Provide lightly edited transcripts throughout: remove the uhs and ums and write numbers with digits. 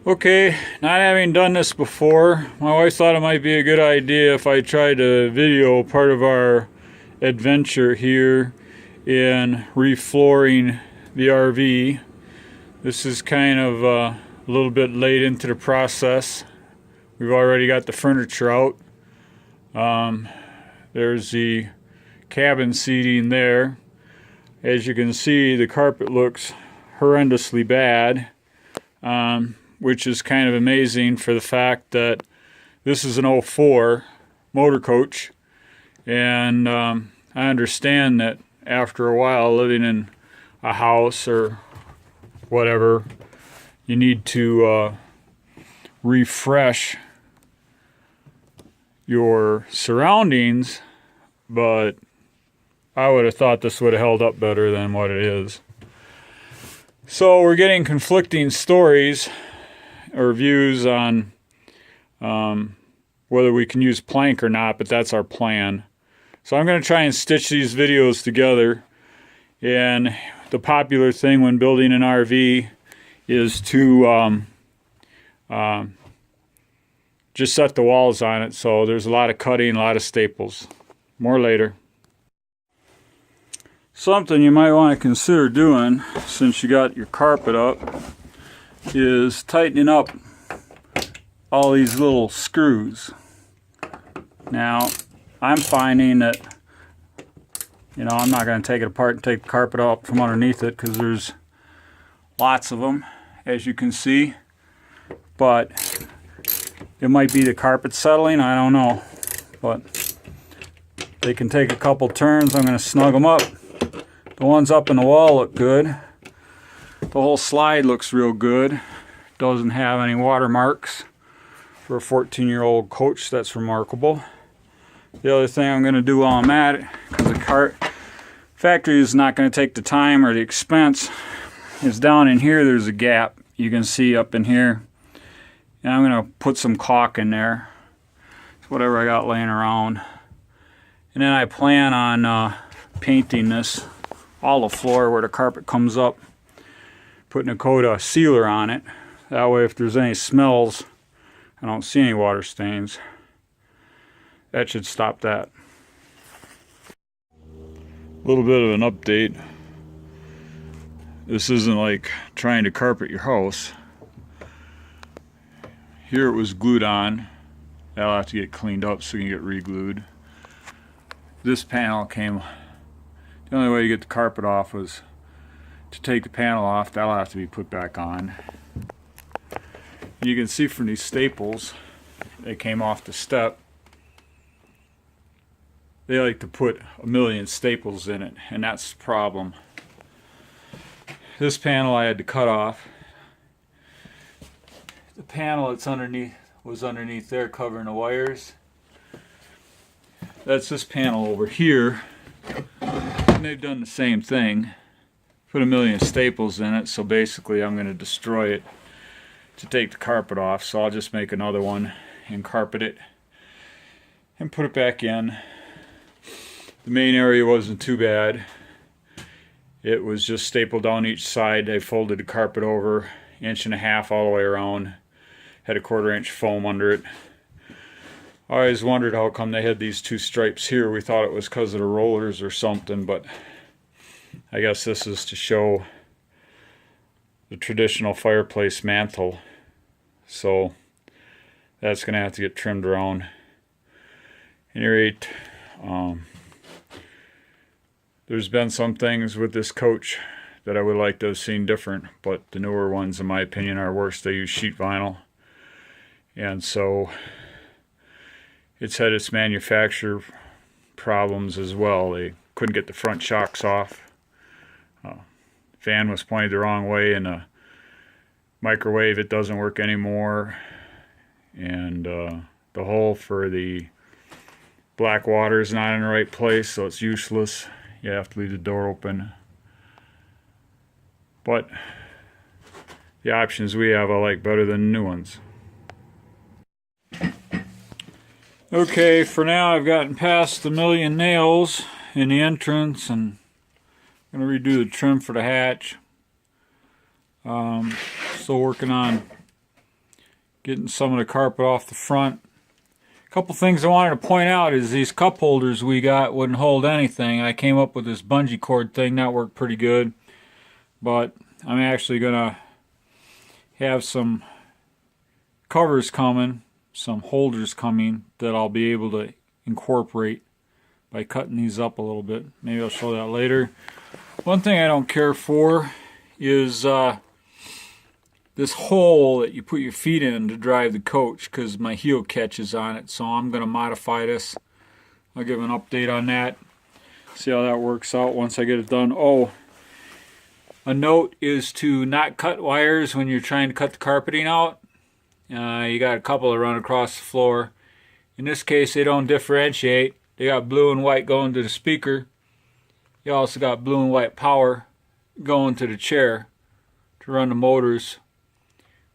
Okay, not having done this before, my wife thought it might be a good idea if I tried to video part of our adventure here in reflooring the RV. This is kind of a little bit late into the process. We've already got the furniture out. There's the cabin seating there. As you can see, the carpet looks horrendously bad. Which is kind of amazing for the fact that this is an '04 motor coach, and I understand that after a while living in a house or whatever, you need to refresh your surroundings, but I would have thought this would have held up better than what it is. So we're getting conflicting stories or views on whether we can use plank or not, but that's our plan. So I'm going to try and stitch these videos together. And the popular thing when building an RV is to just set the walls on it. So there's a lot of cutting, a lot of staples. More later. Something you might want to consider doing, since you got your carpet up, is tightening up all these little screws. Now, I'm finding that, I'm not going to take it apart and take the carpet out from underneath it because there's lots of them, as you can see. But it might be the carpet settling, I don't know. But they can take a couple turns. I'm going to snug them up. The ones up in the wall look good. The whole slide looks real good. Doesn't have any watermarks. For a 14-year-old coach, that's remarkable. The other thing I'm going to do while I'm at it, because the factory is not going to take the time or the expense, is down in here there's a gap. You can see up in here. And I'm going to put some caulk in there. It's whatever I got laying around. And then I plan on painting this, all the floor where the carpet comes up, putting a coat of sealer on it. That way if there's any smells, I don't see any water stains. That should stop that. A little bit of an update. This isn't like trying to carpet your house. Here it was glued on. That'll have to get cleaned up so you can get re-glued. This panel came... The only way to get the carpet off was to take the panel off. That'll have to be put back on. You can see from these staples, they came off the step. They like to put a million staples in it, and that's the problem. This panel I had to cut off. The panel that's underneath was underneath there covering the wires. That's this panel over here. And they've done the same thing. Put a million staples in it, so basically I'm going to destroy it to take the carpet off. So I'll just make another one and carpet it and put it back in. The main area wasn't too bad. It was just stapled down each side. They folded the carpet over 1.5 all the way around. Had a 1/4 inch foam under it. I always wondered how come they had these two stripes here. We thought it was because of the rollers or something, but I guess this is to show the traditional fireplace mantle. So that's going to have to get trimmed around. At any rate, there's been some things with this coach that I would like to have seen different, but the newer ones, in my opinion, are worse. They use sheet vinyl. And so it's had its manufacturer problems as well. They couldn't get the front shocks off. Fan was pointed the wrong way, and the microwave, it doesn't work anymore. And the hole for the black water is not in the right place, so it's useless. You have to leave the door open. But the options we have I like better than the new ones. Okay, for now I've gotten past the million nails in the entrance, and I'm going to redo the trim for the hatch. Still working on getting some of the carpet off the front. A couple things I wanted to point out is these cup holders we got wouldn't hold anything. I came up with this bungee cord thing that worked pretty good, but I'm actually gonna have some covers coming, some holders coming that I'll be able to incorporate by cutting these up a little bit. Maybe I'll show that later. One thing I don't care for is this hole that you put your feet in to drive the coach, because my heel catches on it, so I'm going to modify this. I'll give an update on that, see how that works out once I get it done. Oh, a note is to not cut wires when you're trying to cut the carpeting out. You got a couple that run across the floor. In this case, they don't differentiate. They got blue and white going to the speaker. You also got blue and white power going to the chair to run the motors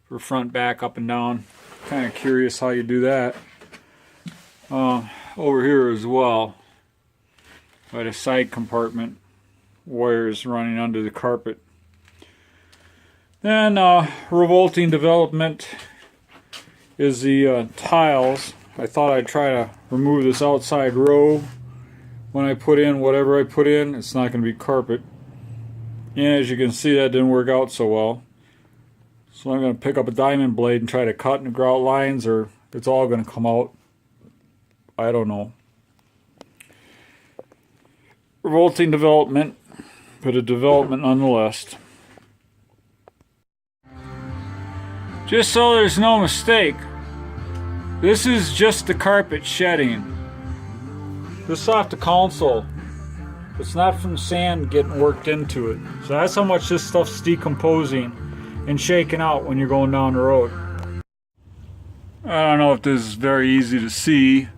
for front, back, up and down. Kind of curious how you do that. Over here as well, by the side compartment, wires running under the carpet. Then revolting development is the tiles. I thought I'd try to remove this outside row when I put in whatever I put in. It's not going to be carpet. And as you can see, that didn't work out so well. So I'm going to pick up a diamond blade and try to cut and grout lines, or it's all going to come out. I don't know. Revolting development, but a development nonetheless. Just so there's no mistake, this is just the carpet shedding. This is off the console. It's not from sand getting worked into it. So that's how much this stuff's decomposing and shaking out when you're going down the road. I don't know if this is very easy to see,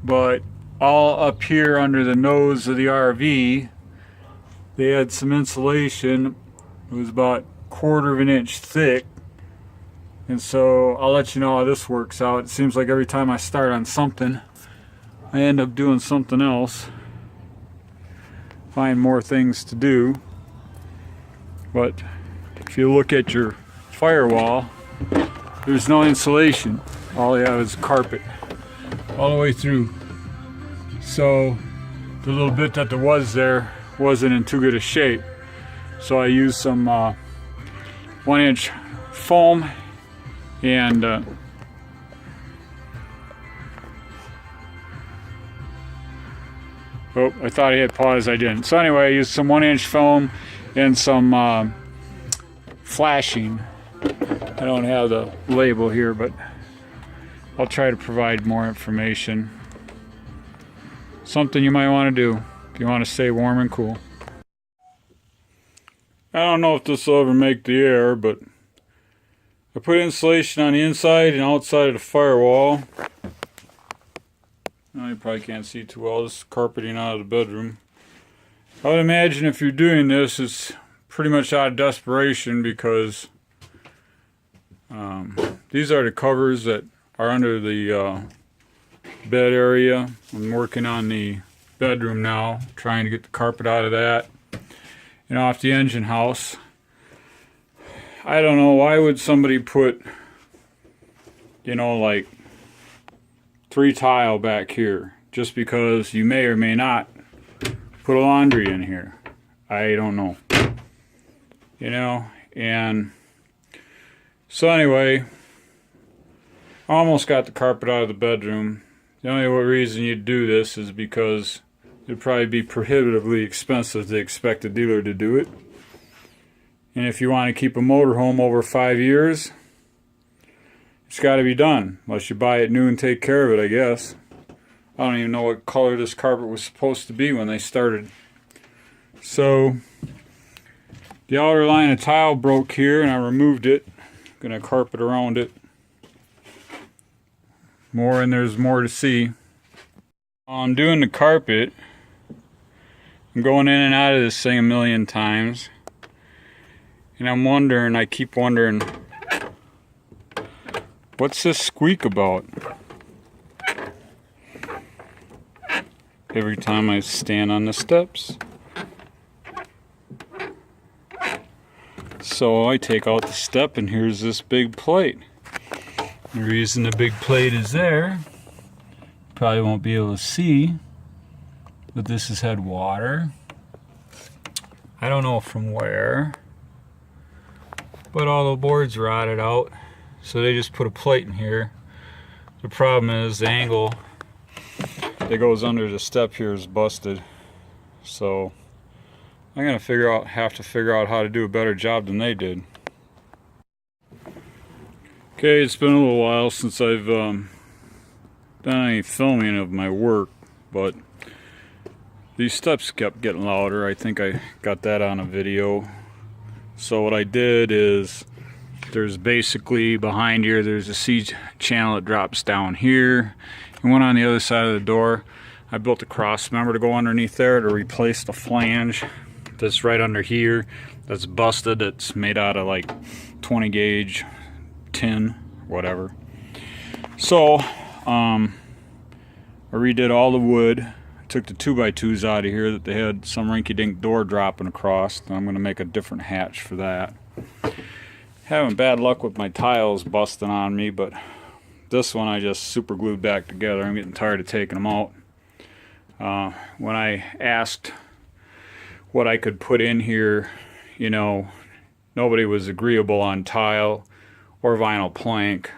but all up here under the nose of the RV, they had some insulation. It was about 1/4 of an inch thick. And so I'll let you know how this works out. It seems like every time I start on something, I end up doing something else. Find more things to do. But if you look at your firewall, there's no insulation. All you have is carpet all the way through. So the little bit that there was there wasn't in too good a shape. So I used some 1-inch foam and oh, I thought I hit pause, I didn't. So anyway, I used some 1-inch foam and some flashing. I don't have the label here, but I'll try to provide more information. Something you might want to do if you want to stay warm and cool. I don't know if this will ever make the air, but I put insulation on the inside and outside of the firewall. Now you probably can't see too well. This is carpeting out of the bedroom. I would imagine if you're doing this, it's pretty much out of desperation, because these are the covers that are under the bed area. I'm working on the bedroom now, trying to get the carpet out of that and off the engine house. I don't know, why would somebody put, you know, like 3 tile back here just because you may or may not put a laundry in here? I don't know. You know, and so anyway, I almost got the carpet out of the bedroom. The only reason you'd do this is because it'd probably be prohibitively expensive to expect a dealer to do it. And if you want to keep a motorhome over 5 years, it's got to be done. Unless you buy it new and take care of it, I guess. I don't even know what color this carpet was supposed to be when they started. So the outer line of tile broke here and I removed it. Gonna carpet around it more, and there's more to see. I'm doing the carpet. I'm going in and out of this thing a million times. And I'm wondering, I keep wondering, what's this squeak about? Every time I stand on the steps. So I take out the step and here's this big plate. The reason the big plate is there, probably won't be able to see, but this has had water. I don't know from where, but all the boards rotted out, so they just put a plate in here. The problem is the angle that goes under the step here is busted, so I'm gonna have to figure out how to do a better job than they did. Okay, it's been a little while since I've done any filming of my work, but these steps kept getting louder. I think I got that on a video. So what I did is, there's basically behind here, there's a C-channel that drops down here, and one on the other side of the door. I built a cross member to go underneath there to replace the flange that's right under here, that's busted. It's made out of like 20 gauge tin, whatever. So I redid all the wood, took the 2x2s out of here that they had some rinky-dink door dropping across, and I'm going to make a different hatch for that. Having bad luck with my tiles busting on me, but this one I just super glued back together. I'm getting tired of taking them out. When I asked what I could put in here, you know, nobody was agreeable on tile or vinyl plank.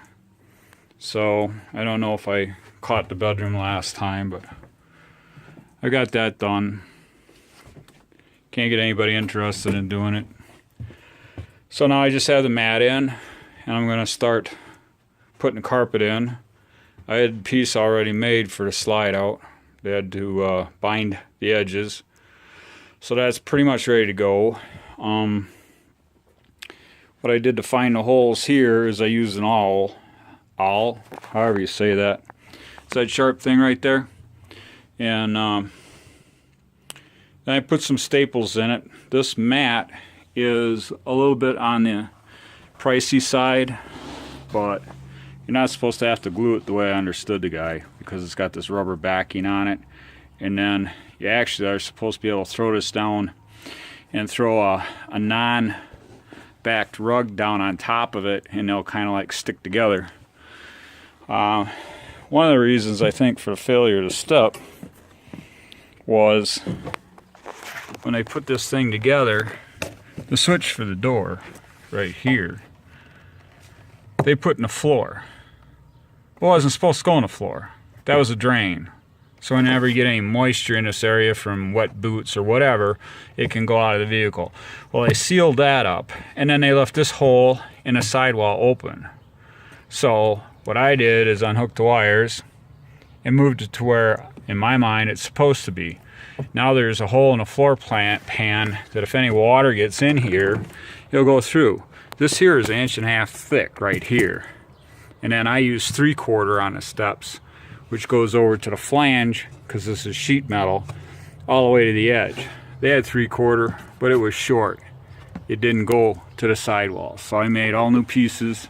So I don't know if I caught the bedroom last time, but I got that done. Can't get anybody interested in doing it. So now I just have the mat in, and I'm going to start putting the carpet in. I had a piece already made for the slide out. They had to bind the edges. So that's pretty much ready to go. What I did to find the holes here is I used an awl, however you say that. It's that sharp thing right there. And then I put some staples in it. This mat is a little bit on the pricey side, but you're not supposed to have to glue it the way I understood the guy, because it's got this rubber backing on it. And then you actually are supposed to be able to throw this down and throw a non-backed rug down on top of it, and they'll kind of like stick together. One of the reasons I think for the failure of the step was when they put this thing together, the switch for the door right here, they put in the floor. Well, it wasn't supposed to go in the floor. That was a drain. So whenever you get any moisture in this area from wet boots or whatever, it can go out of the vehicle. Well, they sealed that up, and then they left this hole in the sidewall open. So what I did is unhook the wires and moved it to where, in my mind, it's supposed to be. Now there's a hole in the floor pan that if any water gets in here, it'll go through. This here is 1.5 inches thick right here. And then I use 3/4 on the steps, which goes over to the flange, because this is sheet metal, all the way to the edge. They had 3/4, but it was short. It didn't go to the sidewall. So I made all new pieces,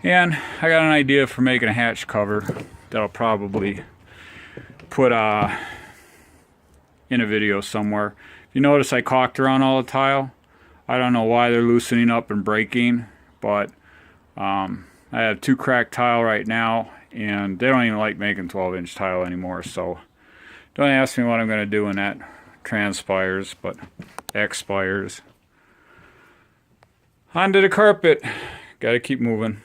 and I got an idea for making a hatch cover that I'll probably put in a video somewhere. If you notice, I caulked around all the tile. I don't know why they're loosening up and breaking, but I have 2 cracked tile right now, and they don't even like making 12-inch tile anymore, so don't ask me what I'm going to do when that transpires, but expires. Onto the carpet. Got to keep moving.